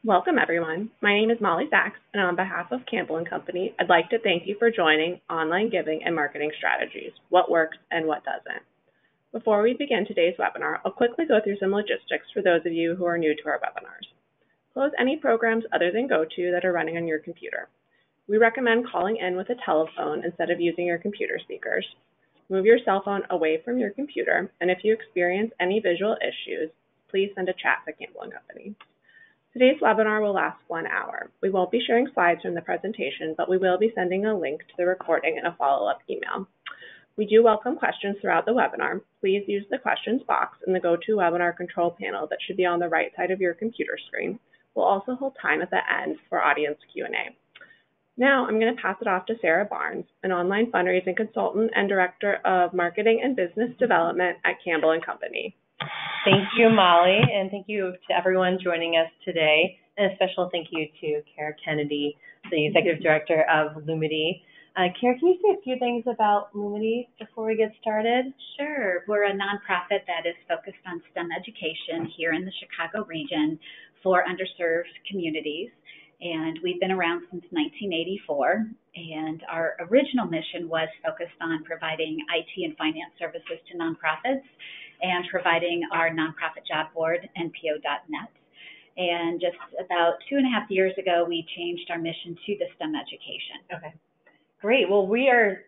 Welcome, everyone. My name is Molly Sachs, and on behalf of Campbell and Company, I'd like to thank you for joining Online Giving and Marketing Strategies, What Works and What Doesn't. Before we begin today's webinar, I'll quickly go through some logistics for those of you who are new to our webinars. Close any programs other than GoTo that are running on your computer. We recommend calling in with a telephone instead of using your computer speakers. Move your cell phone away from your computer, and if you experience any visual issues, please send a chat to Campbell and Company. Today's webinar will last 1 hour. We won't be sharing slides from the presentation, but we will be sending a link to the recording in a follow-up email. We do welcome questions throughout the webinar. Please use the questions box in the GoToWebinar control panel that should be on the right side of your computer screen. We'll also hold time at the end for audience Q&A. Now I'm going to pass it off to Sarah Barnes, an online fundraising consultant and Director of Marketing and Business Development at Campbell and Company. Thank you, Molly, and thank you to everyone joining us today. And a special thank you to Kara Kennedy, the Executive Director of Lumity. Kara, can you say a few things about Lumity before we get started? Sure. We're a nonprofit that is focused on STEM education here in the Chicago region for underserved communities. And we've been around since 1984. And our original mission was focused on providing IT and finance services to nonprofits and providing our nonprofit job board, npo.net. And just about 2.5 years ago, we changed our mission to the STEM education. Okay, great. Well,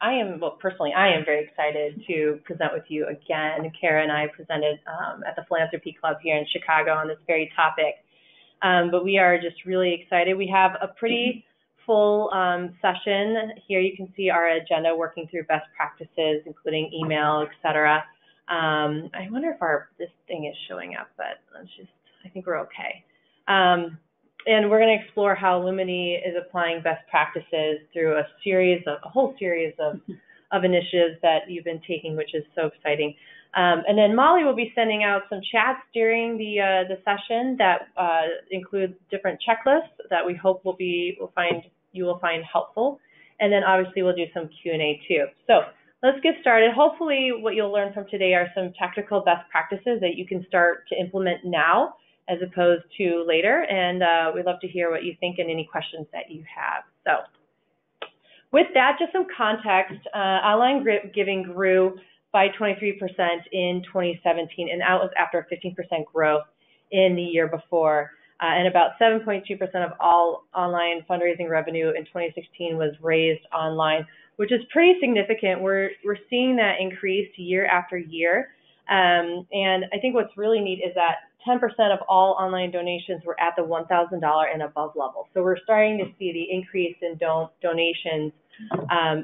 I am very excited to present with you again. Kara and I presented at the Philanthropy Club here in Chicago on this very topic. But we are just really excited. We have a pretty full session. Here you can see our agenda working through best practices, including email, et cetera. I wonder if this thing is showing up, but I think we're okay. And we're going to explore how Lumity is applying best practices through a whole series of initiatives that you've been taking, which is so exciting. And then Molly will be sending out some chats during the session that include different checklists that we hope you will find helpful. And then obviously we'll do some Q&A too. So let's get started. Hopefully what you'll learn from today are some tactical best practices that you can start to implement now as opposed to later. And we'd love to hear what you think and any questions that you have. So with that, just some context, online giving grew by 23% in 2017, and that was after a 15% growth in the year before. And about 7.2% of all online fundraising revenue in 2016 was raised online, which is pretty significant. We're seeing that increase year after year. And I think what's really neat is that 10% of all online donations were at the $1,000 and above level. So we're starting to see the increase in donations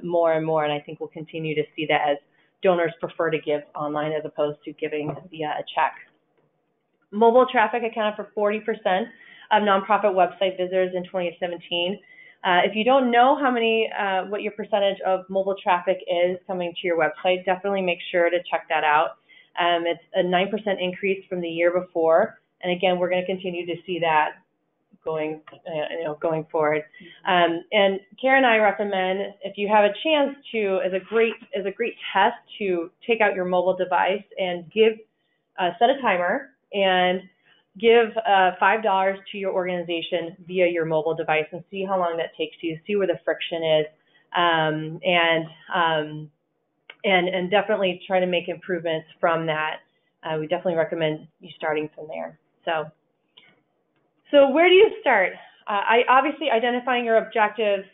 more and more, and I think we'll continue to see that as donors prefer to give online as opposed to giving via a check. Mobile traffic accounted for 40% of nonprofit website visitors in 2017. If you don't know what your percentage of mobile traffic is coming to your website, definitely make sure to check that out. It's a 9% increase from the year before, and again, we're going to continue to see that going forward. And Kara and I recommend, if you have a chance to, as a great test, to take out your mobile device and set a timer and give $5 to your organization via your mobile device and see how long that takes you, see where the friction is, and definitely try to make improvements from that. We definitely recommend you starting from there. So where do you start? Obviously, identifying your objectives.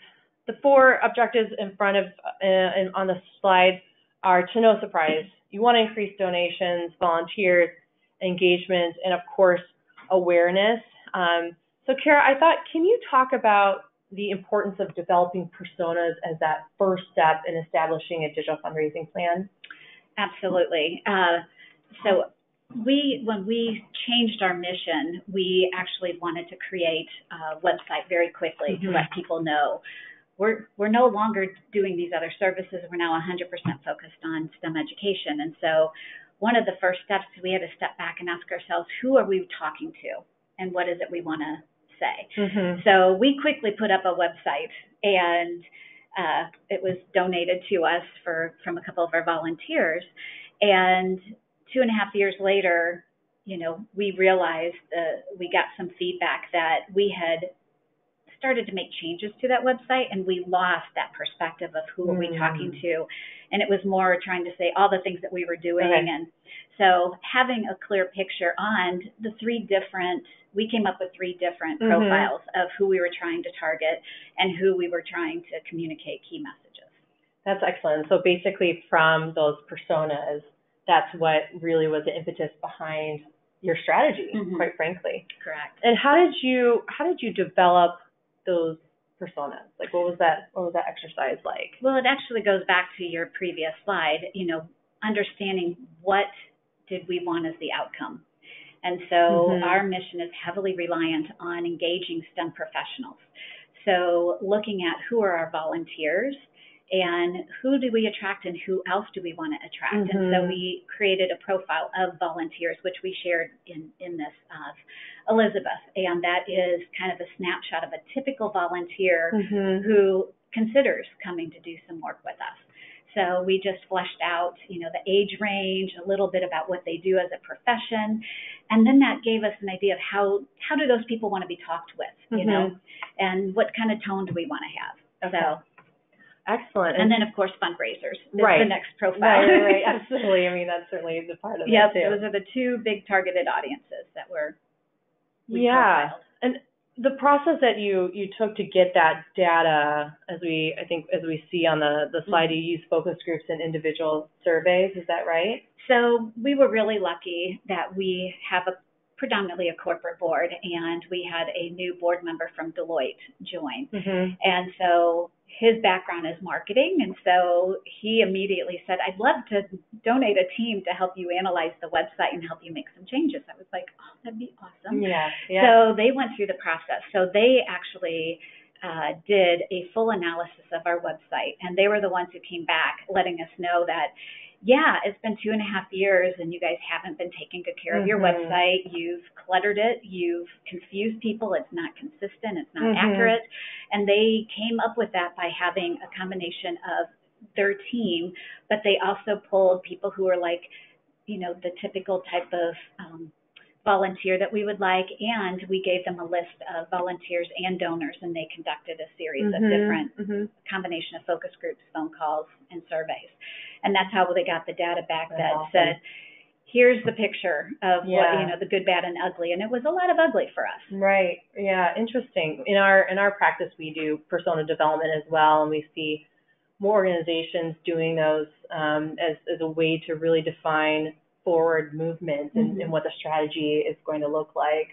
The 4 objectives in front of on the slide are, to no surprise, you want to increase donations, volunteers, engagement, and of course, awareness. So Kara, I thought, can you talk about the importance of developing personas as that first step in establishing a digital fundraising plan? Absolutely. So when we changed our mission, we actually wanted to create a website very quickly to let people know we're no longer doing these other services. We're now 100% focused on STEM education. And so one of the first steps, we had to step back and ask ourselves, who are we talking to and what is it we want to say? So we quickly put up a website, and it was donated to us from a couple of our volunteers. And 2.5 years later, we realized we got some feedback that we had started to make changes to that website and we lost that perspective of who are we talking to. And it was more trying to say all the things that we were doing. Okay. And so having a clear picture on we came up with 3 different profiles of who we were trying to target and who we were trying to communicate key messages. That's excellent. So basically from those personas, that's what really was the impetus behind your strategy, quite frankly. Correct. And how did you develop those personas? Like what was that exercise like? Well, it actually goes back to your previous slide, understanding what did we want as the outcome. And so our mission is heavily reliant on engaging STEM professionals. So looking at who are our volunteers and who do we attract and who else do we want to attract. And so we created a profile of volunteers, which we shared in this Elizabeth. And that is kind of a snapshot of a typical volunteer who considers coming to do some work with us. So we just fleshed out, the age range, a little bit about what they do as a profession. And then that gave us an idea of how do those people want to be talked with, and what kind of tone do we want to have. Okay. So excellent. And then, of course, fundraisers is the next profile. Right, absolutely. I mean, that's certainly the part of it, too. Those are the 2 big targeted audiences that we profiled. And the process that you took to get that data, as we see on the slide, you use focus groups and individual surveys. Is that right? So we were really lucky that we have predominantly a corporate board, and we had a new board member from Deloitte join. And so his background is marketing, and so he immediately said, I'd love to donate a team to help you analyze the website and help you make some changes. I was like, oh, that'd be awesome. Yeah. So they went through the process. So they actually did a full analysis of our website, and they were the ones who came back letting us know that, it's been 2.5 years and you guys haven't been taking good care of your website. You've cluttered it. You've confused people. It's not consistent. It's not accurate. And they came up with that by having a combination of their team, but they also pulled people who are like, the typical type of volunteer that we would like, and we gave them a list of volunteers and donors, and they conducted a series of different combination of focus groups, phone calls, and surveys. And that's how they got the data back that said, here's the picture of what, the good, bad, and ugly. And it was a lot of ugly for us. Right. Yeah. Interesting. In our practice, we do persona development as well, and we see more organizations doing those as a way to really define forward movement and what the strategy is going to look like.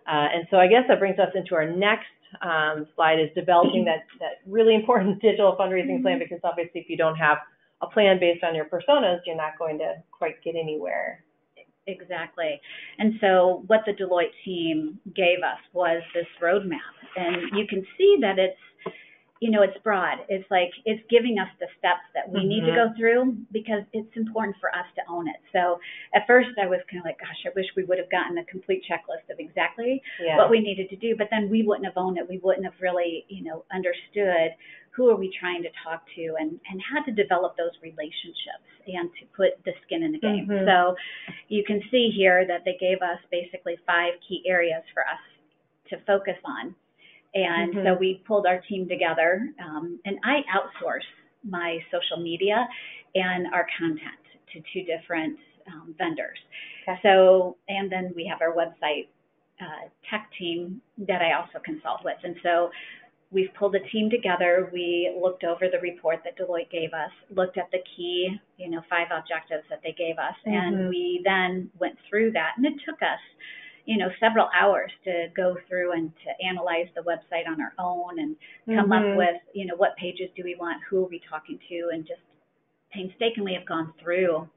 And so I guess that brings us into our next slide, is developing that really important digital fundraising plan, because obviously if you don't have a plan based on your personas, you're not going to quite get anywhere. Exactly. And so what the Deloitte team gave us was this roadmap. And you can see that it's broad. It's like it's giving us the steps that we need to go through, because it's important for us to own it. So at first I was kind of like, gosh, I wish we would have gotten a complete checklist of exactly what we needed to do, but then we wouldn't have owned it. We wouldn't have really, understood who are we trying to talk to and how to develop those relationships and to put the skin in the game. So you can see here that they gave us basically 5 key areas for us to focus on. And so we pulled our team together, and I outsource my social media and our content to 2 different vendors. Okay. So, and then we have our website tech team that I also consult with. And so we've pulled a team together. We looked over the report that Deloitte gave us, looked at the key, 5 objectives that they gave us, and we then went through that. And it took us several hours to go through and to analyze the website on our own and come up with, what pages do we want, who are we talking to, and just painstakingly have gone through,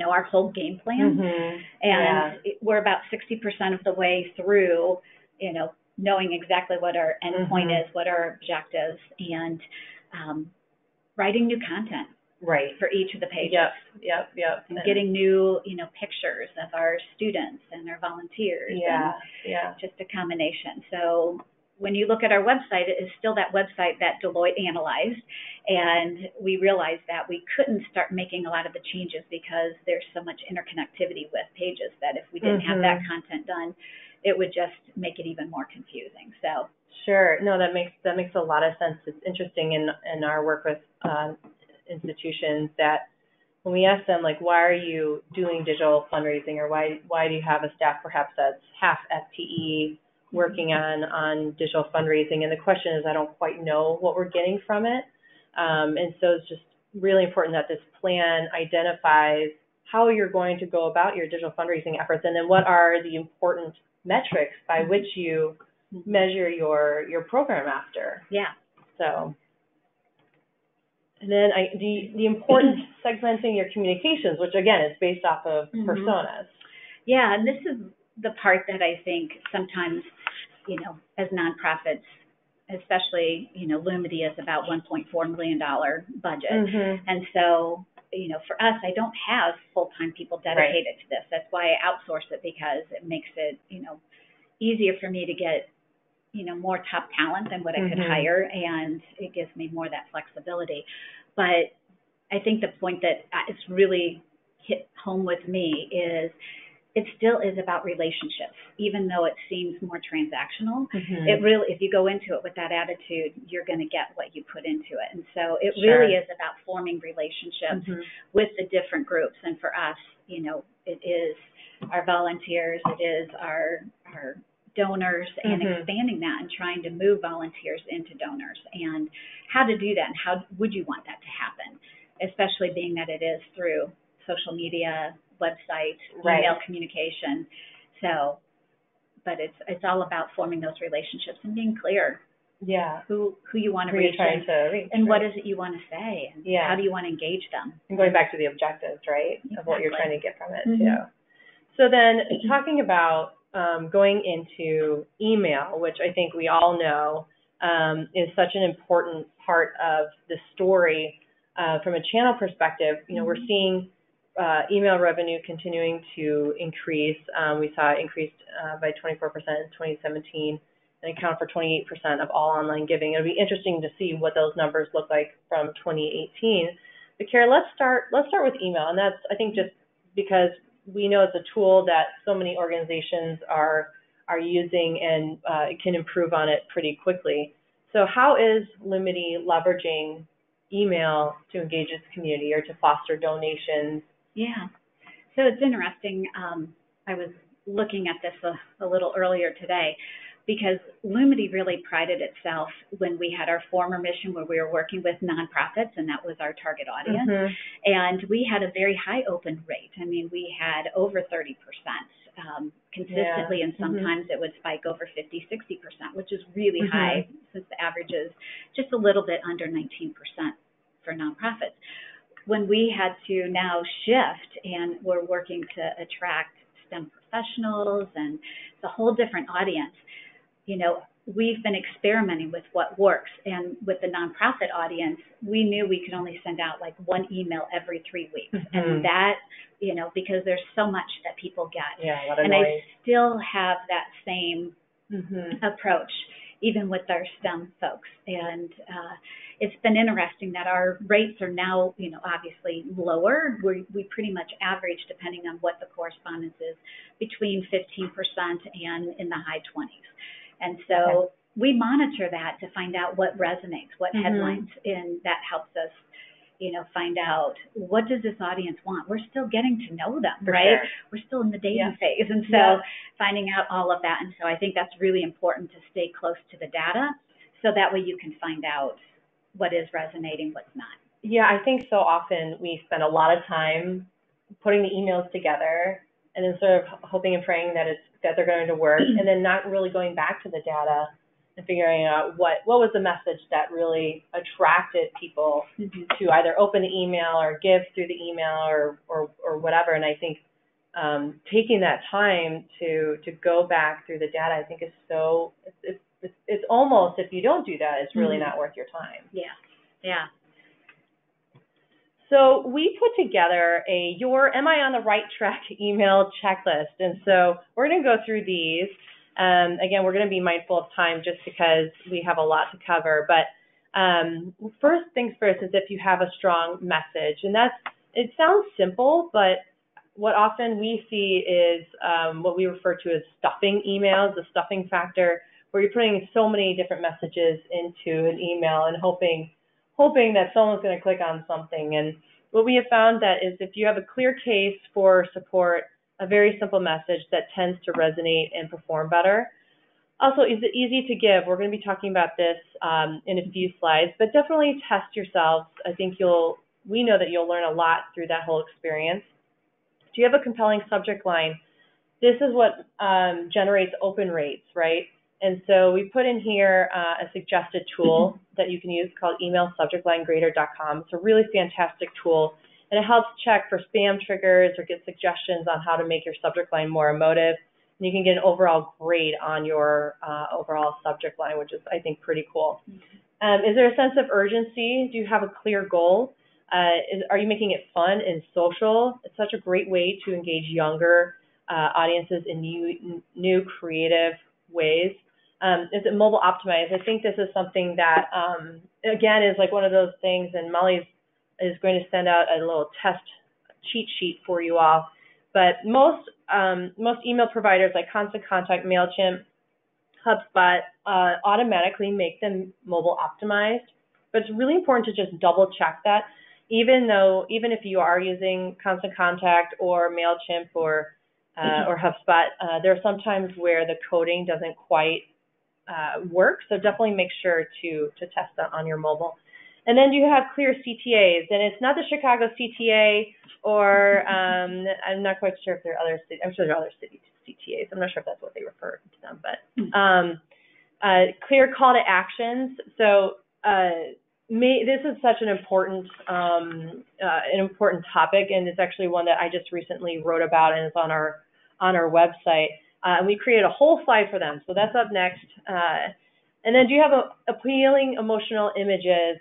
our whole game plan. And we're about 60% of the way through, knowing exactly what our endpoint is, what our objectives, and writing new content. Right. For each of the pages. Yep. And getting new, pictures of our students and our volunteers. Just a combination. So when you look at our website, it is still that website that Deloitte analyzed, and we realized that we couldn't start making a lot of the changes because there's so much interconnectivity with pages that if we didn't have that content done, it would just make it even more confusing. So sure, no, that makes a lot of sense. It's interesting in our work with institutions that when we ask them, like, why are you doing digital fundraising, or why do you have a staff perhaps that's half FTE working on digital fundraising, and the question is, I don't quite know what we're getting from it. And so it's just really important that this plan identifies how you're going to go about your digital fundraising efforts, and then what are the important metrics by which you measure your program after. Yeah. So, and then the importance segmenting your communications, which again is based off of personas. Yeah, and this is the part that I think sometimes, as nonprofits, especially, Lumity is about $1.4 million budget. And so, for us, I don't have full-time people dedicated to this. That's why I outsource it, because it makes it, easier for me to get, more top talent than what I could hire, and it gives me more of that flexibility. But I think the point that it's really hit home with me is it still is about relationships, even though it seems more transactional. It really, if you go into it with that attitude, you're going to get what you put into it. And so it really is about forming relationships with the different groups. And for us, it is our volunteers, it is our donors, and expanding that and trying to move volunteers into donors, and how to do that, and how would you want that to happen, especially being that it is through social media, website, email communication. So, but it's all about forming those relationships and being clear. Yeah. Who you want to reach, and what is it you want to say, and how do you want to engage them? And going back to the objectives, right, of what you're trying to get from it too. So then talking about going into email, which I think we all know is such an important part of the story from a channel perspective. We're seeing email revenue continuing to increase. We saw it increased by 24% in 2017 and account for 28% of all online giving. It'll be interesting to see what those numbers look like from 2018. But Kara, let's start with email, and that's, I think, just because we know it's a tool that so many organizations are using, and can improve on it pretty quickly. So how is Lumity leveraging email to engage its community or to foster donations? Yeah. So it's interesting. I was looking at this a little earlier today, because Lumity really prided itself when we had our former mission where we were working with nonprofits, and that was our target audience. And we had a very high open rate. I mean, we had over 30% consistently, and sometimes it would spike over 50, 60%, which is really high, since the average is just a little bit under 19% for nonprofits. When we had to now shift, and we're working to attract STEM professionals, and it's a whole different audience, we've been experimenting with what works. And with the nonprofit audience, we knew we could only send out like one email every 3 weeks. And that, because there's so much that people get. Yeah, a lot of and noise. I still have that same approach, even with our STEM folks. And it's been interesting that our rates are now, obviously lower. We pretty much average, depending on what the correspondence is, between 15% and in the high 20s. And so we monitor that to find out what resonates, what headlines, and that helps us, find out, what does this audience want? We're still getting to know them, right? We're still in the dating phase. And so finding out all of that. And so I think that's really important, to stay close to the data, so that way you can find out what is resonating, what's not. Yeah, I think so often we spend a lot of time putting the emails together, and then sort of hoping and praying that they're going to work, and then not really going back to the data and figuring out what was the message that really attracted people to either open the email or give through the email or whatever. And I think taking that time to go back through the data, I think is so, it's almost, if you don't do that, it's really not worth your time. Yeah. So we put together your Am I on the Right Track email checklist. And so we're going to go through these. Again, we're going to be mindful of time just because we have a lot to cover. But first things first is if you have a strong message. And it sounds simple, but what often we see is what we refer to as stuffing emails, the stuffing factor, where you're putting so many different messages into an email and hoping that someone's going to click on something. And what we have found that is if you have a clear case for support, a very simple message that tends to resonate and perform better. Also, is it easy to give? We're going to be talking about this in a few slides, but definitely test yourselves. I think we know that you'll learn a lot through that whole experience. Do you have a compelling subject line? This is what generates open rates, right? And so we put in here a suggested tool that you can use called emailsubjectlinegrader.com. It's a really fantastic tool, and it helps check for spam triggers or get suggestions on how to make your subject line more emotive. And you can get an overall grade on your overall subject line, which is, I think, pretty cool. Is there a sense of urgency? Do you have a clear goal? Are you making it fun and social? It's such a great way to engage younger audiences in new creative ways. Is it mobile optimized? I think this is something that, again, is like one of those things, and Molly is going to send out a little test cheat sheet for you all. But most email providers like Constant Contact, MailChimp, HubSpot automatically make them mobile optimized. But it's really important to just double check that, even if you are using Constant Contact or MailChimp or HubSpot, there are some times where the coding doesn't quite work. So definitely make sure to test that on your mobile. And then you have clear CTAs, and it's not the Chicago CTA, or I'm not quite sure if there are other cities. I'm sure there are other city CTAs. I'm not sure if that's what they refer to them, but clear call to actions. So this is such an important topic, and it's actually one that I just recently wrote about, and it's on our website. And we created a whole slide for them, so that's up next. And then do you have appealing emotional images?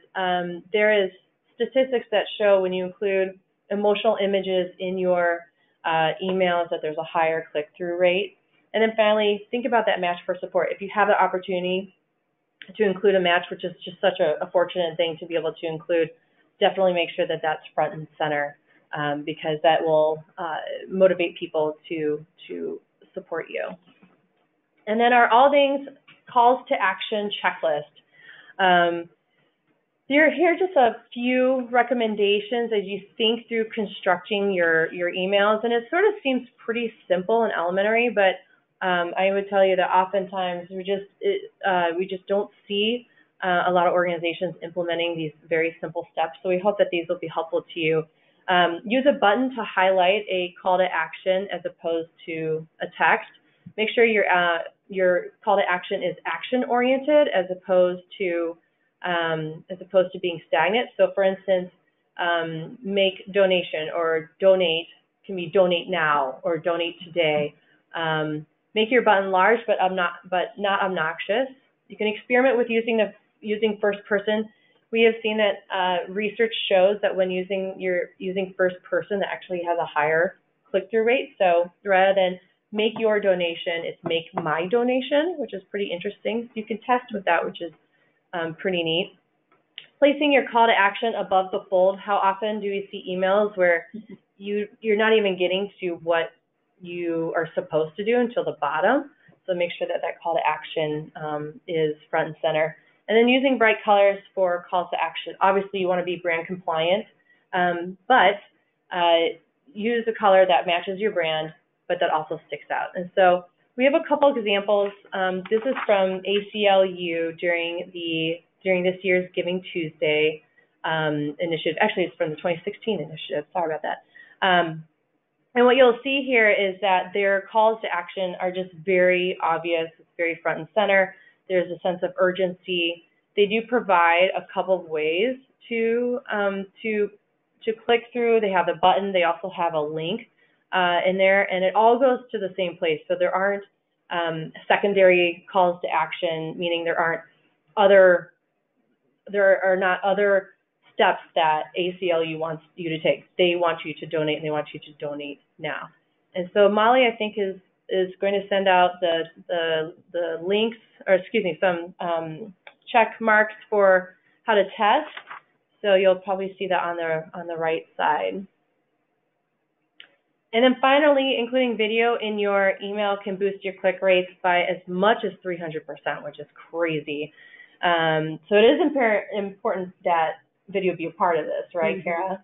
There is statistics that show when you include emotional images in your emails that there's a higher click-through rate. And then finally, think about that match for support. If you have the opportunity to include a match, which is just such a fortunate thing to be able to include, definitely make sure that that's front and center, because that will motivate people to support you. And then our all things calls to action checklist. Here are just a few recommendations as you think through constructing your emails, and it sort of seems pretty simple and elementary, but I would tell you that oftentimes we just don't see a lot of organizations implementing these very simple steps. So we hope that these will be helpful to you. Use a button to highlight a call to action as opposed to a text. Make sure your call to action is action oriented as opposed to being stagnant. So for instance, make donation or donate can be donate now or donate today. Make your button large but not obnoxious. You can experiment with using first person. We have seen that research shows that when using first person, that actually has a higher click-through rate. So rather than make your donation, it's make my donation, which is pretty interesting. You can test with that, which is pretty neat. Placing your call to action above the fold. How often do we see emails where you're not even getting to what you are supposed to do until the bottom? So make sure that call to action is front and center. And then using bright colors for calls to action. Obviously, you want to be brand compliant, but use a color that matches your brand, but that also sticks out. And so we have a couple of examples. This is from ACLU during this year's Giving Tuesday initiative. Actually, it's from the 2016 initiative. Sorry about that. And what you'll see here is that their calls to action are just very obvious. It's very front and center. There's a sense of urgency. They do provide a couple of ways to click through. They have the button. They also have a link in there, and it all goes to the same place. So there aren't secondary calls to action, meaning there are not other steps that ACLU wants you to take. They want you to donate, and they want you to donate now. And so Molly, I think, is is going to send out the links, or excuse me, some check marks for how to test. So you'll probably see that on the right side. And then finally, including video in your email can boost your click rates by as much as 300%, which is crazy. So it is important that video be a part of this, right, Kara?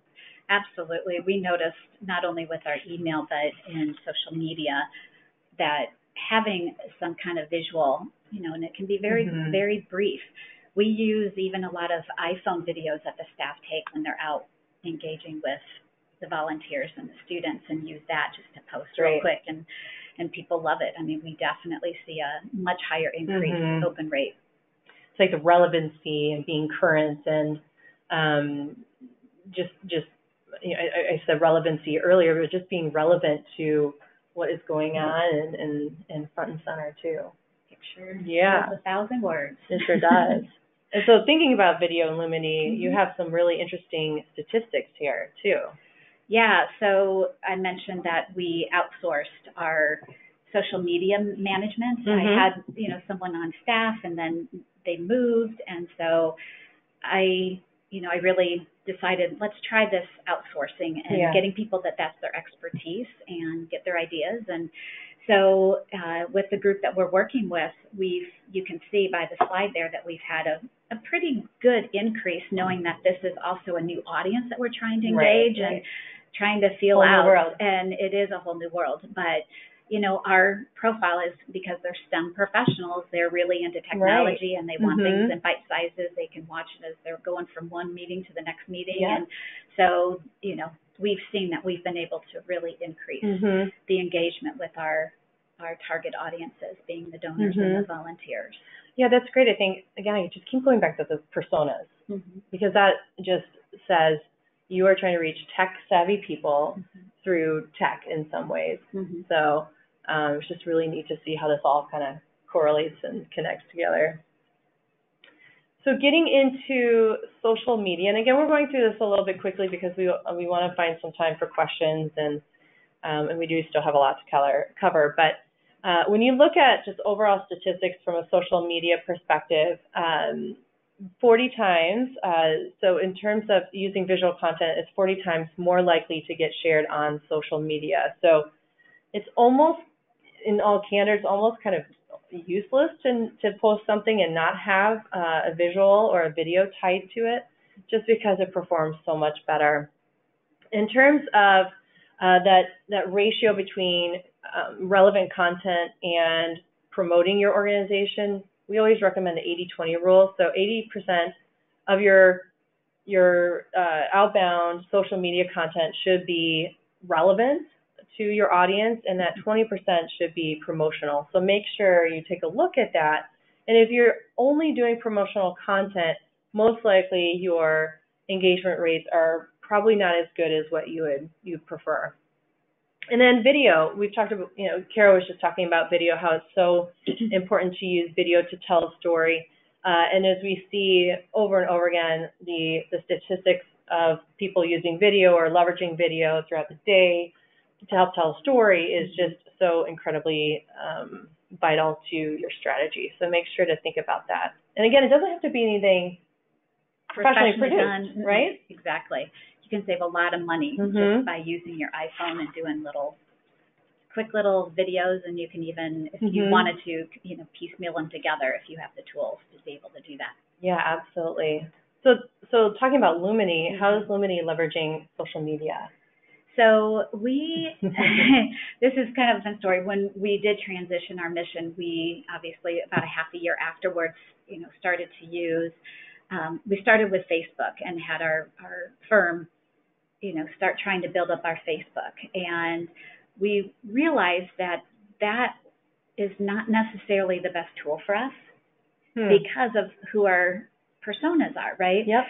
Absolutely. We noticed not only with our email, but in social media, that having some kind of visual, and it can be very, very brief. We use even a lot of iPhone videos that the staff take when they're out engaging with the volunteers and the students, and use that just to post real quick, and people love it. I mean, we definitely see a much higher increase open rate. It's like the relevancy and being current, and just I said relevancy earlier, but just being relevant to what is going on and front and center too. Picture says 1,000 words. It sure does. And so thinking about video in Lumity, you have some really interesting statistics here too. Yeah, so I mentioned that we outsourced our social media management. I had, someone on staff, and then they moved, and so I really decided, let's try this outsourcing and getting people that's their expertise and get their ideas. And so with the group that we're working with, you can see by the slide there that we've had a pretty good increase, knowing that this is also a new audience that we're trying to engage and trying to feel out. And it is a whole new world. But our profile is, because they're STEM professionals, they're really into technology, and they want things in bite sizes. They can watch it as they're going from one meeting to the next meeting. And so, we've seen that we've been able to really increase the engagement with our target audiences, being the donors and the volunteers. Yeah, that's great. I think, again, I just keep going back to the personas, because that just says you are trying to reach tech-savvy people through tech in some ways. So it's just really neat to see how this all kind of correlates and connects together. So getting into social media, and again, we're going through this a little bit quickly because we want to find some time for questions, and we do still have a lot to cover. But when you look at just overall statistics from a social media perspective, 40 times, so in terms of using visual content, it's 40 times more likely to get shared on social media. So it's almost, in all candor, it's almost kind of useless to post something and not have a visual or a video tied to it, just because it performs so much better. In terms of that ratio between relevant content and promoting your organization, we always recommend the 80-20 rule. So 80% of your outbound social media content should be relevant to your audience, and that 20% should be promotional. So make sure you take a look at that. And if you're only doing promotional content, most likely your engagement rates are probably not as good as what you'd prefer. And then video, we've talked about, Kara was just talking about video, how it's so important to use video to tell a story. And as we see over and over again, the statistics of people using video or leveraging video throughout the day to help tell a story is just so incredibly vital to your strategy. So make sure to think about that. And again, it doesn't have to be anything professionally produced, done. Right? Exactly. You can save a lot of money just by using your iPhone and doing quick little videos, and you can even, if you wanted to, piecemeal them together if you have the tools to be able to do that. Yeah, absolutely. So talking about Lumity, how is Lumity leveraging social media? So this is kind of a fun story. When we did transition our mission, we obviously about a half a year afterwards, started to use, we started with Facebook and had our firm, start trying to build up our Facebook. And we realized that is not necessarily the best tool for us because of who our personas are, right? Yep.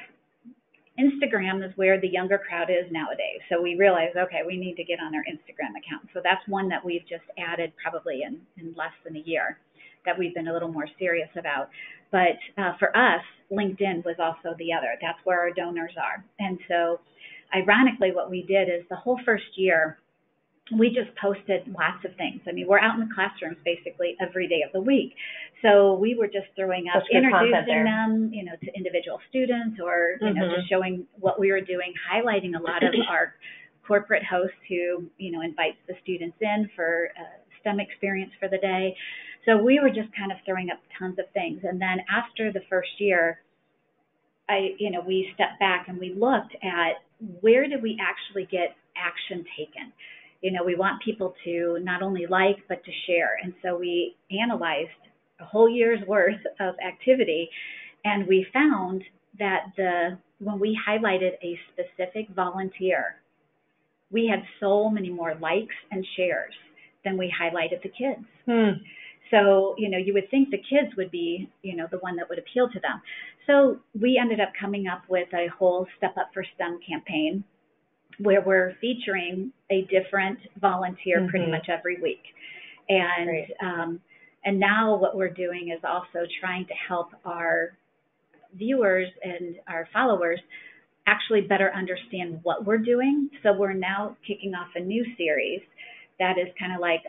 Instagram is where the younger crowd is nowadays. So we realized, okay, we need to get on our Instagram account. So that's one that we've just added probably in less than a year that we've been a little more serious about. But for us, LinkedIn was also the other. That's where our donors are. And so ironically, what we did is the whole first year, we just posted lots of things. I mean, we're out in the classrooms basically every day of the week. So we were just throwing up, introducing them, to individual students, or, just showing what we were doing, highlighting a lot of our corporate hosts who, invites the students in for STEM experience for the day. So we were just kind of throwing up tons of things. And then after the first year, we stepped back and we looked at where did we actually get action taken. We want people to not only like, but to share. And so we analyzed a whole year's worth of activity, and we found that when we highlighted a specific volunteer, we had so many more likes and shares than we highlighted the kids. So, you would think the kids would be, the one that would appeal to them. So we ended up coming up with a whole Step Up for STEM campaign, where we're featuring a different volunteer pretty much every week. And now what we're doing is also trying to help our viewers and our followers actually better understand what we're doing. So we're now kicking off a new series that is kind of like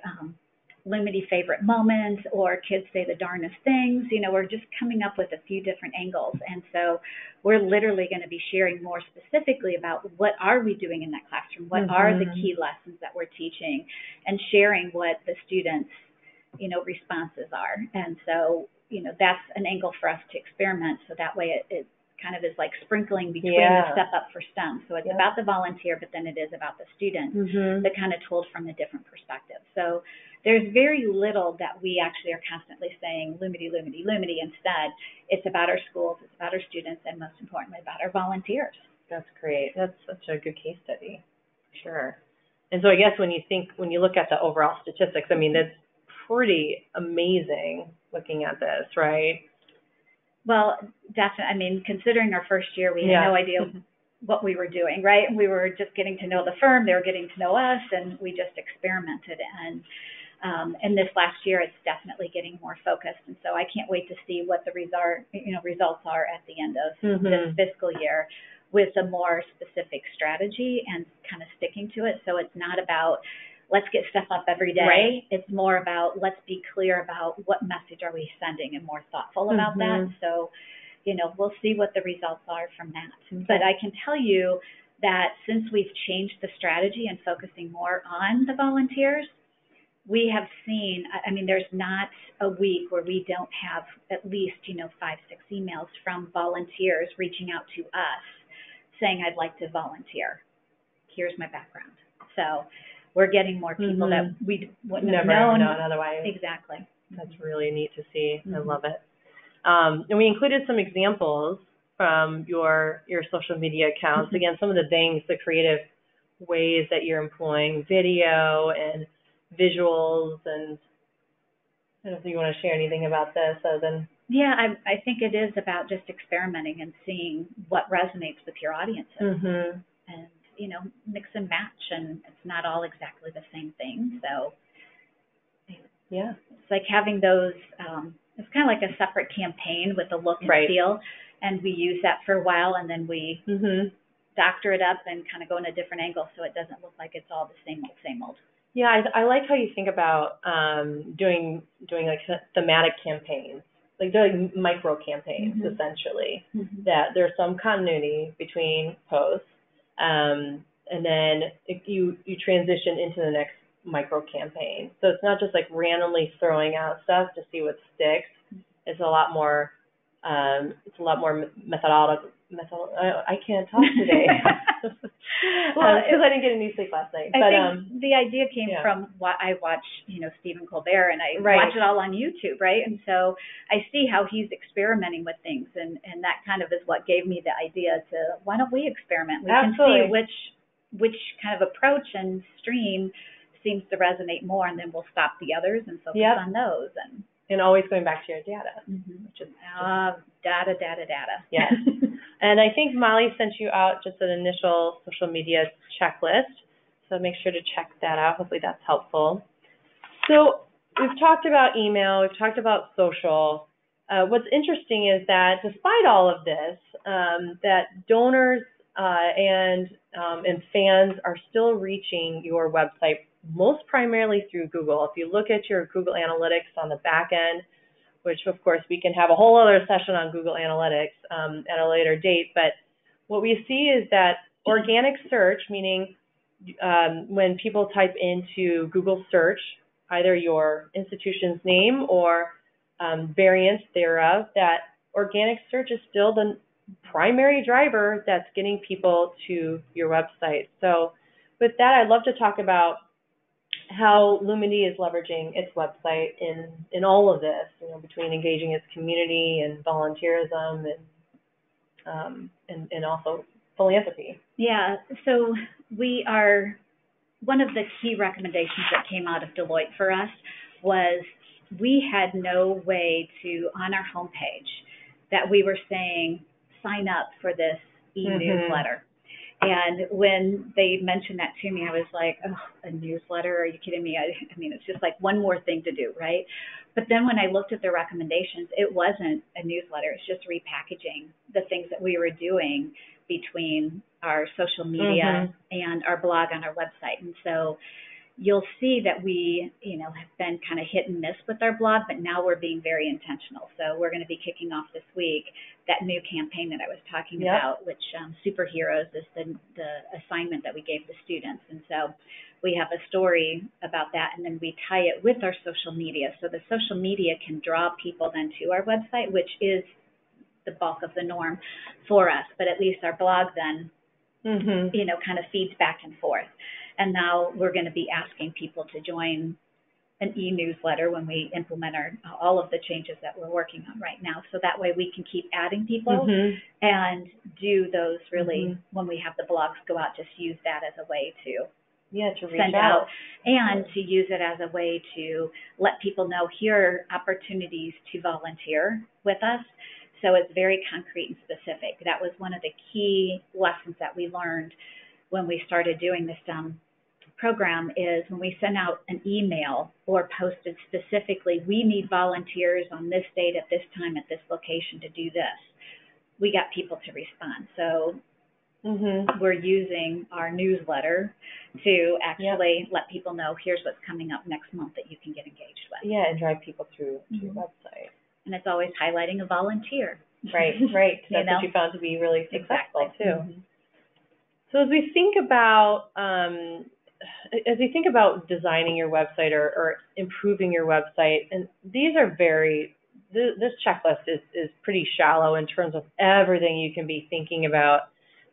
Lumity favorite moments, or kids say the darnest things. We're just coming up with a few different angles. And so we're literally going to be sharing more specifically about what are we doing in that classroom, what are the key lessons that we're teaching, and sharing what the students, responses are. And so, that's an angle for us to experiment. So that way it kind of is like sprinkling between the Step Up for STEM. So it's about the volunteer, but then it is about the student, but kind of told from a different perspective. So there's very little that we actually are constantly saying, Lumity, Lumity, Lumity. Instead, it's about our schools, it's about our students, and most importantly, about our volunteers. That's great. That's such a good case study. Sure. And so I guess when you look at the overall statistics, I mean, that's pretty amazing looking at this, right? Well, definitely. I mean, considering our first year, we had no idea what we were doing, right? We were just getting to know the firm, they were getting to know us, and we just experimented. And this last year, it's definitely getting more focused. And so I can't wait to see what the results are at the end of this fiscal year, with a more specific strategy and kind of sticking to it. So it's not about let's get stuff up every day. Right. It's more about let's be clear about what message are we sending, and more thoughtful about that. So, we'll see what the results are from that. But I can tell you that since we've changed the strategy and focusing more on the volunteers, we have seen, I mean, there's not a week where we don't have at least, 5-6 emails from volunteers reaching out to us saying, I'd like to volunteer. Here's my background. So we're getting more people that we wouldn't have known otherwise. Exactly. That's really neat to see. I love it. And we included some examples from your social media accounts. Again, some of the things, the creative ways that you're employing video and visuals, and I don't know if you want to share anything about this other than... Yeah, I think it is about just experimenting and seeing what resonates with your audiences. And, mix and match, and it's not all exactly the same thing. So, yeah, it's like having those, it's kind of like a separate campaign with a look and feel, and we use that for a while, and then we doctor it up and kind of go in a different angle so it doesn't look like it's all the same old. Yeah, I like how you think about doing like thematic campaigns, like doing micro campaigns, essentially, that there's some continuity between posts, and then you transition into the next micro campaign. So it's not just like randomly throwing out stuff to see what sticks. It's a lot more methodological. I can't talk today. Well, because I didn't get any sleep last night. I think the idea came from what I watch, Stephen Colbert, and I watch it all on YouTube, right? And so I see how he's experimenting with things, and that kind of is what gave me the idea to, why don't we experiment? We can see which kind of approach and stream seems to resonate more, and then we'll stop the others and focus on those. And always going back to your data. Which is data. Yes. And I think Molly sent you out just an initial social media checklist, so make sure to check that out. Hopefully that's helpful. So we've talked about email, we've talked about social. What's interesting is that despite all of this, that donors and fans are still reaching your website most primarily through Google. If you look at your Google Analytics on the back end, which of course we can have a whole other session on Google Analytics at a later date, but what we see is that organic search, meaning when people type into Google search, either your institution's name or variants thereof, that organic search is still the primary driver that's getting people to your website. So with that, I'd love to talk about how Lumity is leveraging its website in all of this, between engaging its community and volunteerism and also philanthropy. Yeah, so one of the key recommendations that came out of Deloitte for us was we had no way to, on our homepage, that we were saying, sign up for this e-newsletter. And when they mentioned that to me, I was like, oh, a newsletter? Are you kidding me? I mean, it's just like one more thing to do, right? But then when I looked at their recommendations, it wasn't a newsletter. It's just repackaging the things that we were doing between our social media and our blog on our website. And so you'll see that we, have been kind of hit and miss with our blog, but now we're being very intentional. So we're going to be kicking off this week that new campaign that I was talking about, which Superheroes is the assignment that we gave the students. And so we have a story about that, and then we tie it with our social media. So the social media can draw people then to our website, which is the bulk of the norm for us. But at least our blog then, kind of feeds back and forth. And now we're going to be asking people to join an e-newsletter when we implement all of the changes that we're working on right now. So that way we can keep adding people and do those really, when we have the blogs go out, just use that as a way to send out and to use it as a way to let people know here are opportunities to volunteer with us. So it's very concrete and specific. That was one of the key lessons that we learned when we started doing this program, is when we send out an email or posted specifically, we need volunteers on this date at this time at this location to do this, we got people to respond. So we're using our newsletter to actually let people know here's what's coming up next month that you can get engaged with. Yeah, and drive people through to your website. And it's always highlighting a volunteer. Right. That's what you found to be really successful too. So as we think about designing your website or improving your website, and these are this checklist is pretty shallow in terms of everything you can be thinking about.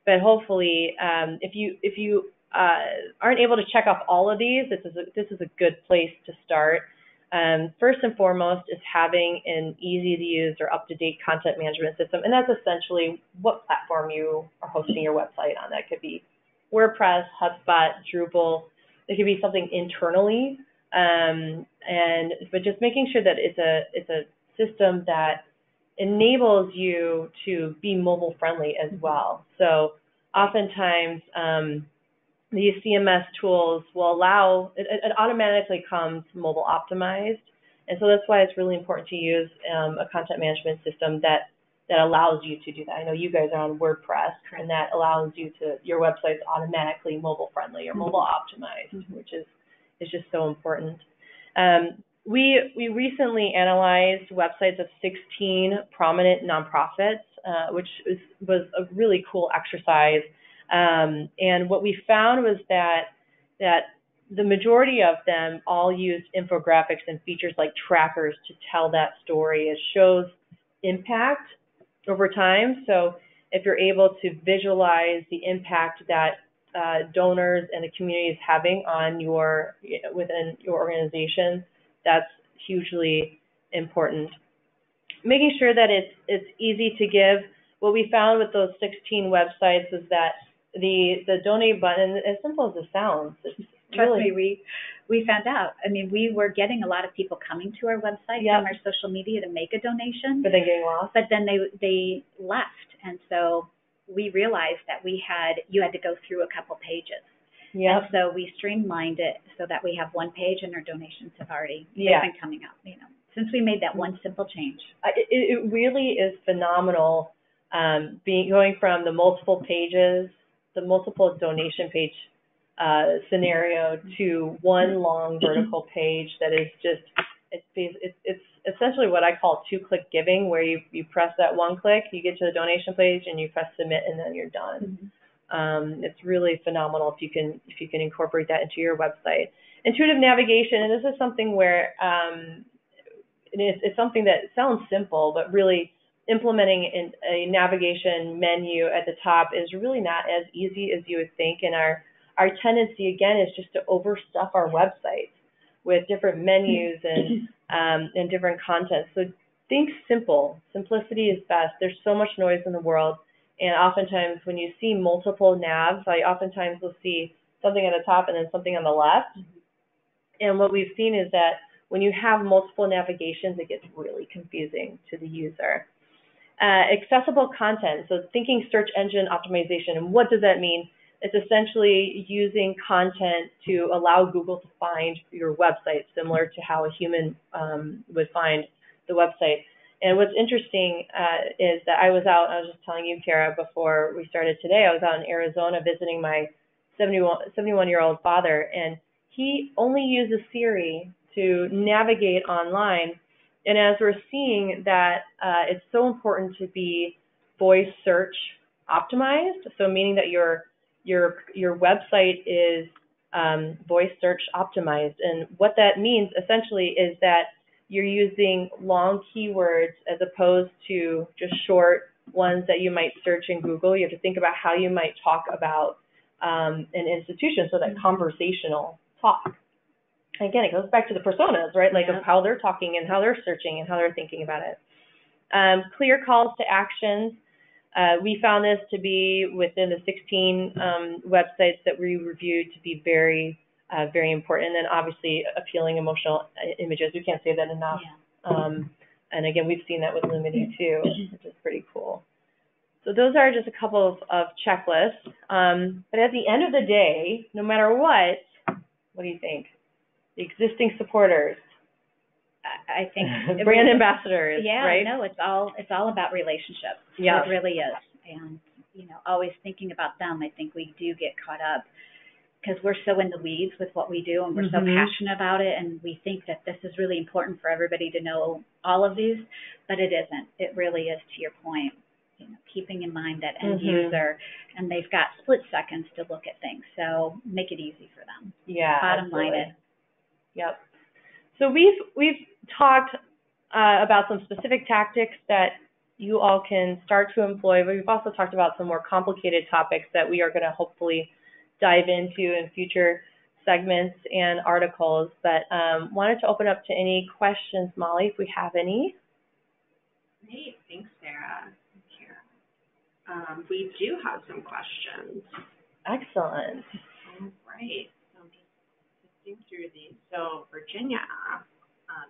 But hopefully, if you aren't able to check off all of these, this is a good place to start. First and foremost is having an easy-to-use or up-to-date content management system, and that's essentially what platform you are hosting your website on. That could be WordPress, HubSpot, Drupal. It could be something internally, but just making sure that it's a system that enables you to be mobile friendly as well. So oftentimes these CMS tools will allow, it automatically comes mobile optimized. And so that's why it's really important to use a content management system that allows you to do that. I know you guys are on WordPress, and that allows you to, your website's automatically mobile friendly or mobile optimized, which is just so important. We recently analyzed websites of 16 prominent nonprofits, which was a really cool exercise. And what we found was that the majority of them all used infographics and features like trackers to tell that story. It shows impact over time. So if you're able to visualize the impact that donors and the community is having on within your organization, that's hugely important. Making sure that it's easy to give. What we found with those 16 websites is that the donate button, as simple as it sounds, Trust me, we found out. I mean, we were getting a lot of people coming to our website from our social media to make a donation. But then getting lost. But then they left. And so we realized that you had to go through a couple pages. And so we streamlined it so that we have one page and our donations have already been coming up, since we made that one simple change. It really is phenomenal going from the multiple pages, the multiple donation page scenario to one long vertical page that is just, it's essentially what I call two-click giving, where you press that one click, you get to the donation page, and you press submit, and then you're done. It's really phenomenal if you can incorporate that into your website. Intuitive navigation, and this is something where it's something that sounds simple, but really implementing a navigation menu at the top is really not as easy as you would think. And our tendency, again, is just to overstuff our websites with different menus and different content. So think simple. Simplicity is best. There's so much noise in the world. And oftentimes when you see multiple navs, I oftentimes will see something at the top and then something on the left. And what we've seen is that when you have multiple navigations, it gets really confusing to the user. Accessible content, so thinking search engine optimization. And what does that mean? It's essentially using content to allow Google to find your website, similar to how a human would find the website. And what's interesting is that I was just telling you, Kara, before we started today, I was out in Arizona visiting my 71-year-old father, and he only uses Siri to navigate online. And as we're seeing that it's so important to be voice search optimized, so meaning that your website is voice search optimized. And what that means essentially is that you're using long keywords as opposed to just short ones that you might search in Google. You have to think about how you might talk about an institution, so that conversational talk. Again, it goes back to the personas, right? Like of how they're talking and how they're searching and how they're thinking about it. Clear calls to actions. We found this to be within the 16 websites that we reviewed to be very, very important. And then obviously appealing emotional images. We can't say that enough. And again, we've seen that with Lumity too, which is pretty cool. So those are just a couple of checklists. But at the end of the day, no matter what do you think? The existing supporters, I think brand ambassadors, right? No, it's all about relationships. It really is. And always thinking about them. I think we do get caught up because we're so in the weeds with what we do, and we're so passionate about it, and we think that this is really important for everybody to know all of these, but it isn't. It really is, to your point. Keeping in mind that end user, and they've got split seconds to look at things, so make it easy for them. Bottom line is. Yep. So we've talked about some specific tactics that you all can start to employ, but we've also talked about some more complicated topics that we are going to hopefully dive into in future segments and articles. But wanted to open up to any questions, Molly, if we have any. Great. Thanks, Sarah. We do have some questions. Excellent. All right. So I'm just sifting through these. So Virginia asks,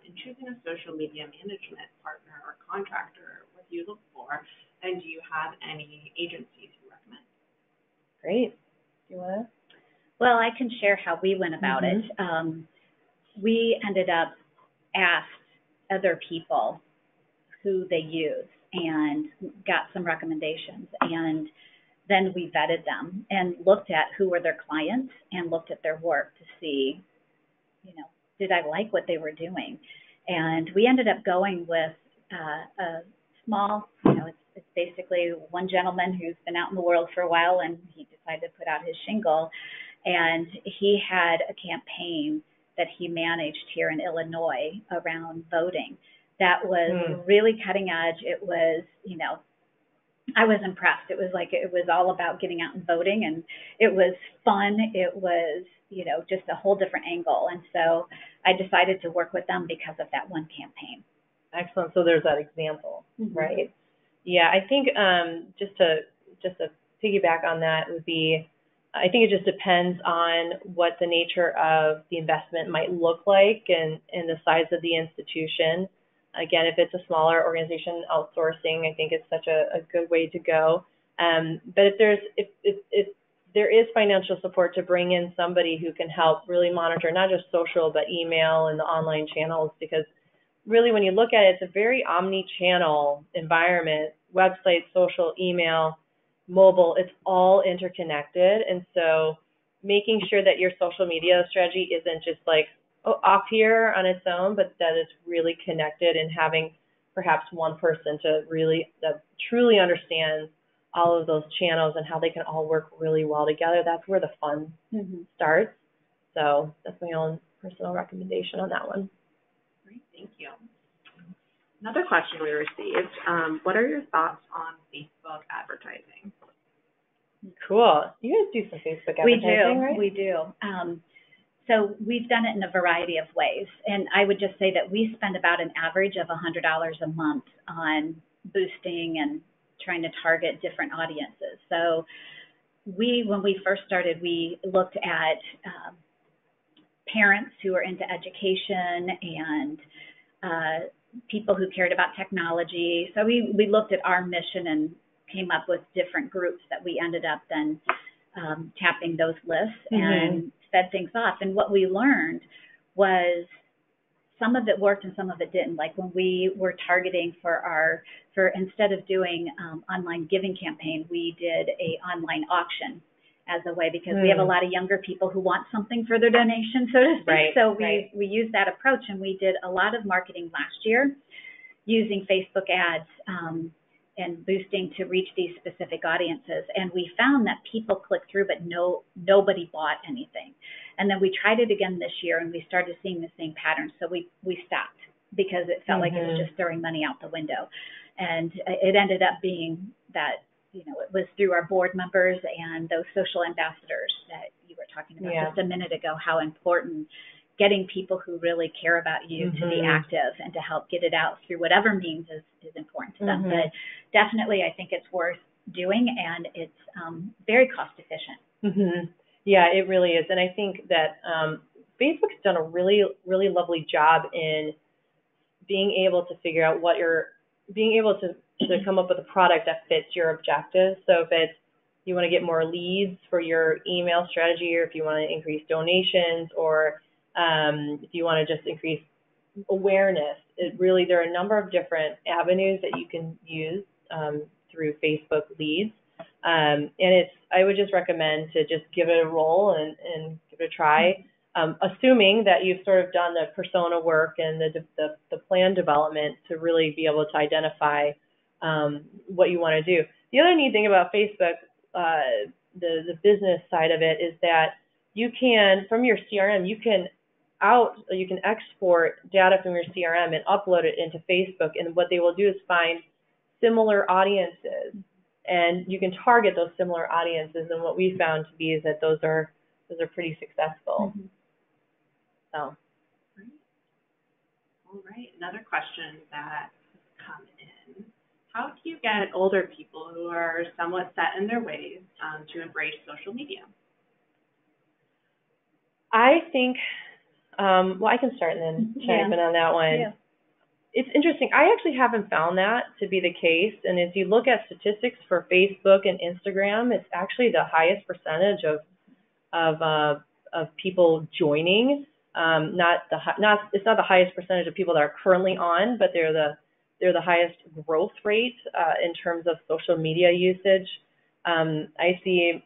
in choosing a social media management partner or contractor, what do you look for? And do you have any agencies you recommend? Great. Do you want to? Well, I can share how we went about it. We ended up asked other people who they use and got some recommendations, and then we vetted them and looked at who were their clients and looked at their work to see, did I like what they were doing? And we ended up going with a small, it's basically one gentleman who's been out in the world for a while, and he decided to put out his shingle, and he had a campaign that he managed here in Illinois around voting. That was really cutting edge. It was, I was impressed. It was all about getting out and voting, and it was fun. It was, just a whole different angle. And so I decided to work with them because of that one campaign. Excellent. So there's that example, right? Yeah, I think just to piggyback on that would be, I think it just depends on what the nature of the investment might look like and the size of the institution. Again, if it's a smaller organization, outsourcing, I think it's such a good way to go. But if there is financial support to bring in somebody who can help really monitor not just social, but email and the online channels, because really when you look at it, it's a very omni-channel environment, website, social, email, mobile, it's all interconnected. And so making sure that your social media strategy isn't just like off here on its own, but that it's really connected, and having perhaps one person to really that truly understands all of those channels and how they can all work really well together. That's where the fun starts. So that's my own personal recommendation on that one. Great, thank you. Another question we received, what are your thoughts on Facebook advertising? Cool. You guys do some Facebook advertising, right? We do. So we've done it in a variety of ways. And I would just say that we spend about an average of $100 a month on boosting and trying to target different audiences. So when we first started, we looked at parents who are into education and people who cared about technology. So we looked at our mission and came up with different groups that we ended up then tapping those lists and fed things off. And what we learned was some of it worked and some of it didn't. Like when we were targeting for instead of doing online giving campaign, we did a online auction as a way, because we have a lot of younger people who want something for their donation, so to speak. Right, so we used that approach, and we did a lot of marketing last year using Facebook ads and boosting to reach these specific audiences. And we found that people clicked through, but nobody bought anything. And then we tried it again this year, and we started seeing the same pattern. So we stopped because it felt like it was just throwing money out the window. And it ended up being that, it was through our board members and those social ambassadors that you were talking about just a minute ago, how important getting people who really care about you to be active and to help get it out through whatever means is important to them. But definitely, I think it's worth doing, and it's very cost efficient. Yeah, it really is. And I think that Facebook's done a really, really lovely job in being able to figure out being able to come up with a product that fits your objectives. So if it's you want to get more leads for your email strategy, or if you want to increase donations, or if you want to just increase awareness, there are a number of different avenues that you can use through Facebook leads. And I would just recommend to just give it a roll and give it a try, assuming that you've sort of done the persona work and the plan development to really be able to identify what you want to do. The other neat thing about Facebook, the business side of it, is that you can, from your CRM, you can export data from your CRM and upload it into Facebook, and what they will do is find similar audiences, and you can target those similar audiences. And what we found to be is that those are pretty successful. So. All right. Another question that has come in: how do you get older people who are somewhat set in their ways to embrace social media? I think, I can start and then chime in on that one. Yeah. It's interesting. I actually haven't found that to be the case. And if you look at statistics for Facebook and Instagram, it's actually the highest percentage of people joining. It's not the highest percentage of people that are currently on, but they're the highest growth rate in terms of social media usage. I see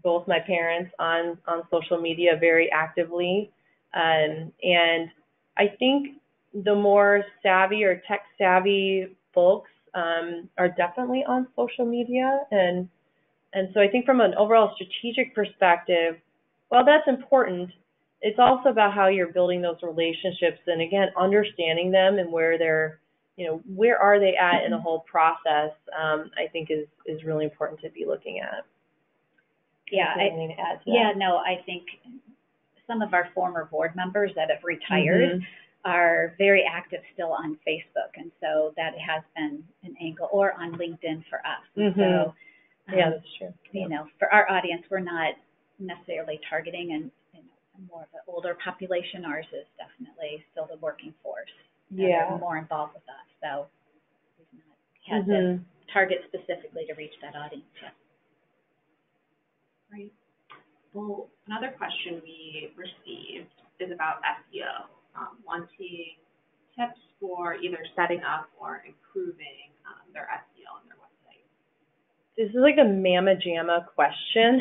both my parents on social media very actively, and I think the more savvy or tech savvy folks are definitely on social media, and so I think from an overall strategic perspective, while that's important, it's also about how you're building those relationships, and again, understanding them and where are they at in the whole process, I think is really important to be looking at. Yeah, I think some of our former board members that have retired are very active still on Facebook, and so that has been an angle, or on LinkedIn for us. So, that's true. For our audience, we're not necessarily targeting more of an older population. Ours is definitely still the working force. They're more involved with us, so we've not had to target specifically to reach that audience yet. Great. Well, another question we received is about SEO, wanting tips for either setting up or improving their SEO on their website. This is like a mamma jamma question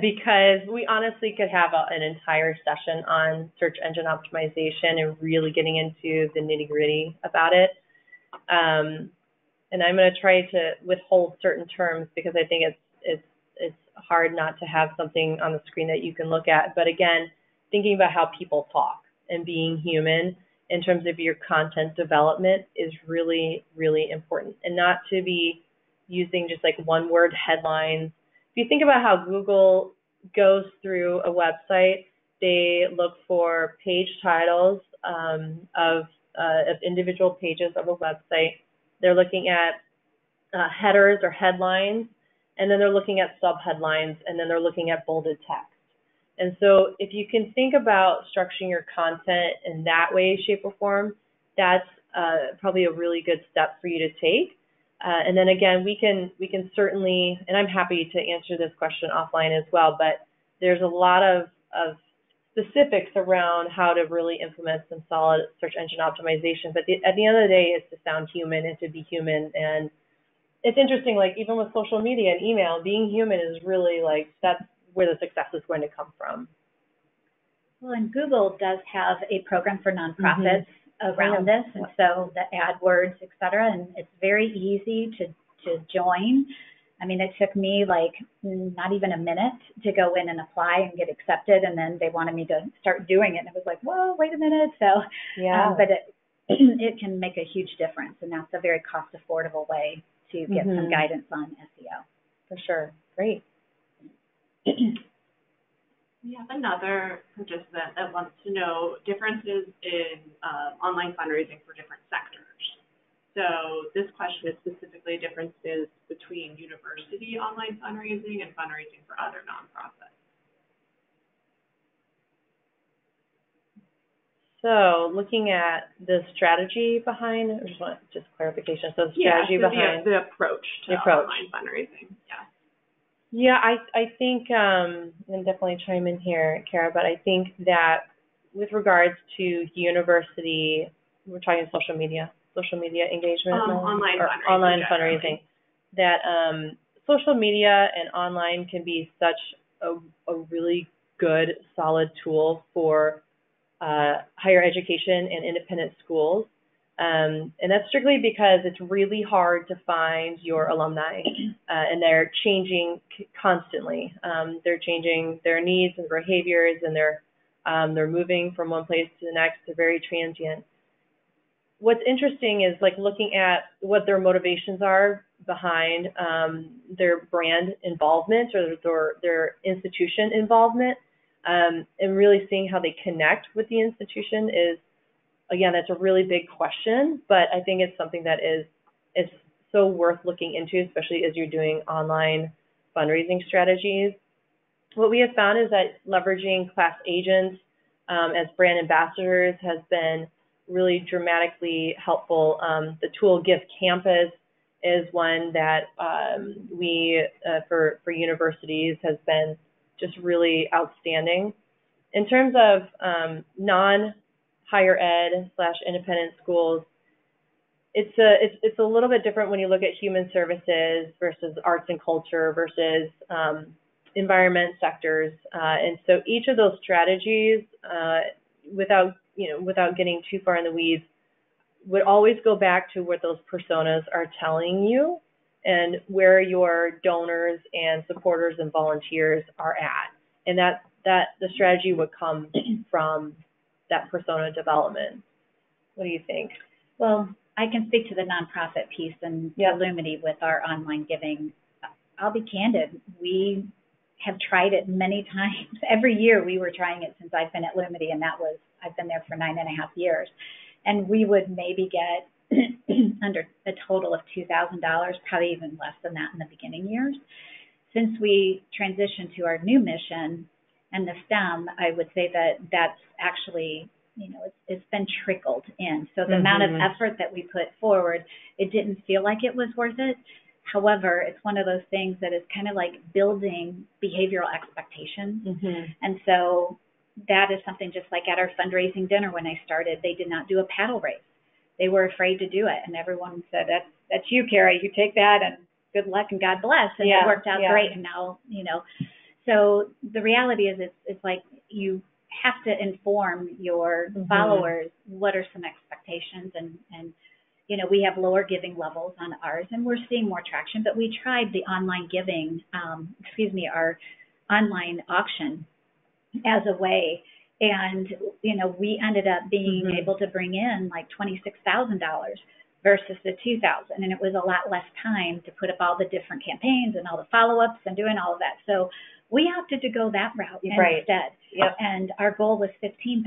because we honestly could have an entire session on search engine optimization and really getting into the nitty gritty about it. And I'm going to try to withhold certain terms because I think it's hard not to have something on the screen that you can look at. But again, thinking about how people talk and being human in terms of your content development is really, really important, and not to be using just like one word headlines. If you think about how Google goes through a website, they look for page titles of individual pages of a website. They're looking at headers or headlines, and then they're looking at subheadlines, and then they're looking at bolded text. And so if you can think about structuring your content in that way, shape, or form, that's probably a really good step for you to take. And then again, we can certainly, and I'm happy to answer this question offline as well, but there's a lot of specifics around how to really implement some solid search engine optimization. But at the end of the day, it's to sound human and to be human. And it's interesting, like even with social media and email, being human is really like, that's where the success is going to come from. Well, and Google does have a program for nonprofits around this, and so the AdWords, et cetera, and it's very easy to join. I mean, it took me like not even a minute to go in and apply and get accepted, and then they wanted me to start doing it, and it was like, whoa, wait a minute. So, but it can make a huge difference, and that's a very cost-affordable way to get some guidance on SEO. For sure. Great. We have another participant that wants to know differences in online fundraising for different sectors. So this question is specifically differences between university online fundraising and fundraising for other nonprofits. So looking at the strategy behind, I just want just clarification. So the strategy behind the approach to online fundraising. Yeah. Yeah, I think, and definitely chime in here, Kara, but I think that with regards to university, we're talking social media engagement, online fundraising, that social media and online can be such a really good, solid tool for higher education and independent schools. And that's strictly because it's really hard to find your alumni, and they're changing constantly. They're changing their needs and behaviors, and they're moving from one place to the next. They're very transient. What's interesting is like looking at what their motivations are behind their brand involvement or their institution involvement, and really seeing how they connect with the institution is. Again, that's a really big question, but I think it's something that is so worth looking into, especially as you're doing online fundraising strategies. What we have found is that leveraging class agents as brand ambassadors has been really dramatically helpful. The tool Gift Campus is one that we, for universities, has been just really outstanding. In terms of non-higher ed / independent schools, it's a little bit different when you look at human services versus arts and culture versus environment sectors. And so each of those strategies, without getting too far in the weeds, would always go back to what those personas are telling you and where your donors and supporters and volunteers are at. And that the strategy would come from that persona development. What do you think? Well, I can speak to the nonprofit piece and Lumity with our online giving. I'll be candid. We have tried it many times. Every year we were trying it since I've been at Lumity, and I've been there for 9.5 years. And we would maybe get under a total of $2,000, probably even less than that in the beginning years. Since we transitioned to our new mission and the STEM, I would say that that's actually, it's been trickled in. So the amount of effort that we put forward, it didn't feel like it was worth it. However, it's one of those things that is kind of like building behavioral expectations. And so that is something just like at our fundraising dinner when I started, they did not do a paddle race. They were afraid to do it. And everyone said, that's you, Carrie. You take that and good luck and God bless, and it worked out great. And now, so the reality is it's like you have to inform your followers what are some expectations, and we have lower giving levels on ours, and we're seeing more traction, but we tried the online giving, our online auction as a way, and we ended up being able to bring in like $26,000 versus the $2,000, and it was a lot less time to put up all the different campaigns and all the follow-ups and doing all of that. So we opted to go that route instead. Yep. And our goal was $15,000.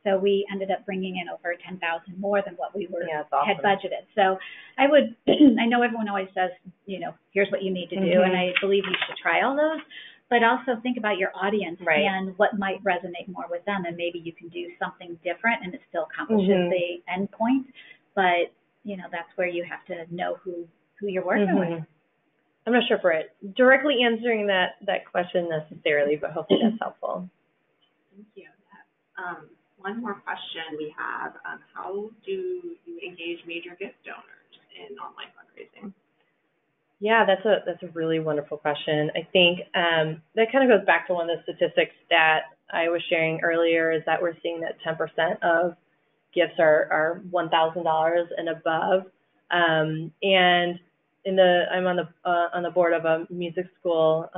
So we ended up bringing in over $10,000 more than what we had budgeted. So I know everyone always says, here's what you need to do, and I believe you should try all those, but also think about your audience and what might resonate more with them, and maybe you can do something different and it still accomplishes the end point. But that's where you have to know who you're working with. I'm not sure if we're directly answering that question necessarily, but hopefully that's helpful. Thank you. One more question we have. How do you engage major gift donors in online fundraising? Yeah, that's a really wonderful question. I think that kind of goes back to one of the statistics that I was sharing earlier, is that we're seeing that 10% of gifts are $1,000 and above. And I'm on the board of a music school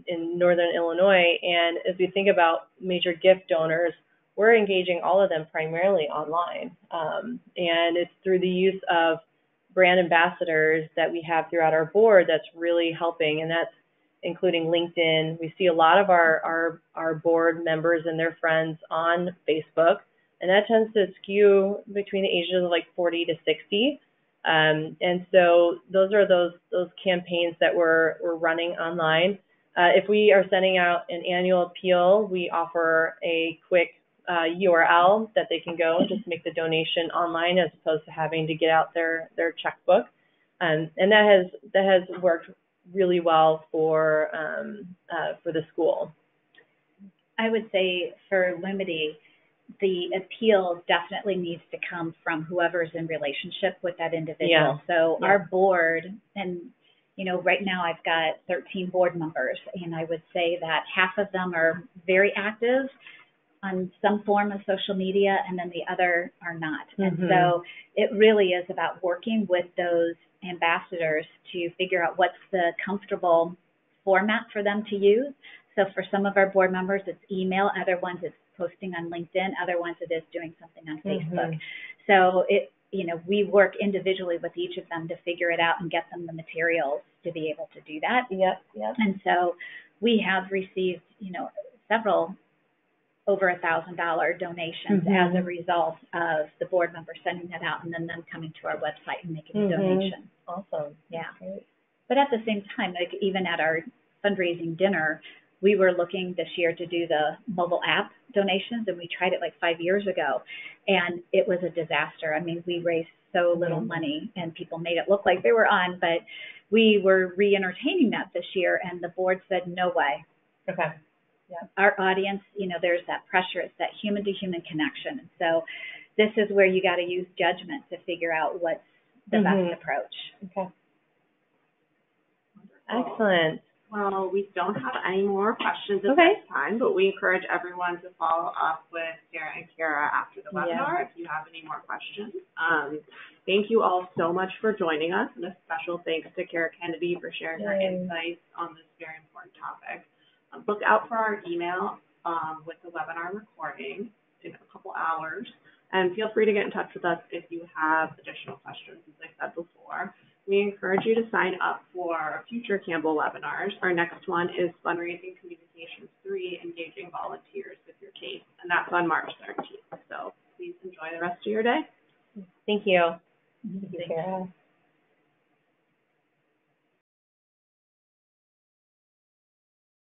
in Northern Illinois, and as we think about major gift donors, we're engaging all of them primarily online, and it's through the use of brand ambassadors that we have throughout our board that's really helping, and that's including LinkedIn. We see a lot of our board members and their friends on Facebook, and that tends to skew between the ages of like 40 to 60. And so those are those campaigns that we're running online. If we are sending out an annual appeal, we offer a quick URL that they can go and just make the donation online, as opposed to having to get out their checkbook. And that has worked really well for the school. I would say for Lumity, the appeal definitely needs to come from whoever's in relationship with that individual. So our board, and right now I've got 13 board members, and I would say that half of them are very active on some form of social media, and then the other are not. And so it really is about working with those ambassadors to figure out what's the comfortable format for them to use. So for some of our board members, it's email. Other ones, it's posting on LinkedIn. Other ones, it is doing something on Facebook. So we work individually with each of them to figure it out and get them the materials to be able to do that. Yep. And so we have received, several over $1,000 donations as a result of the board members sending that out, and then them coming to our website and making a donation. Awesome. Yeah. But at the same time, like even at our fundraising dinner, we were looking this year to do the mobile app donations, and we tried it like 5 years ago, and it was a disaster. I mean, we raised so little money, and people made it look like they were on, but we were re-entertaining that this year, and the board said, no way. Okay. Yeah. Our audience, there's that pressure. It's that human-to-human connection. And so this is where you got to use judgment to figure out what's the best approach. Okay. Excellent. Well, we don't have any more questions at this time, but we encourage everyone to follow up with Sarah and Kara after the webinar if you have any more questions. Thank you all so much for joining us, and a special thanks to Kara Kennedy for sharing her insights on this very important topic. Look out for our email with the webinar recording in a couple hours, and feel free to get in touch with us if you have additional questions, as I said before. We encourage you to sign up for future Campbell webinars. Our next one is Fundraising Communications 3, Engaging Volunteers with Your Case, and that's on March 13th. So please enjoy the rest of your day. Thank you. Thank you, Sarah.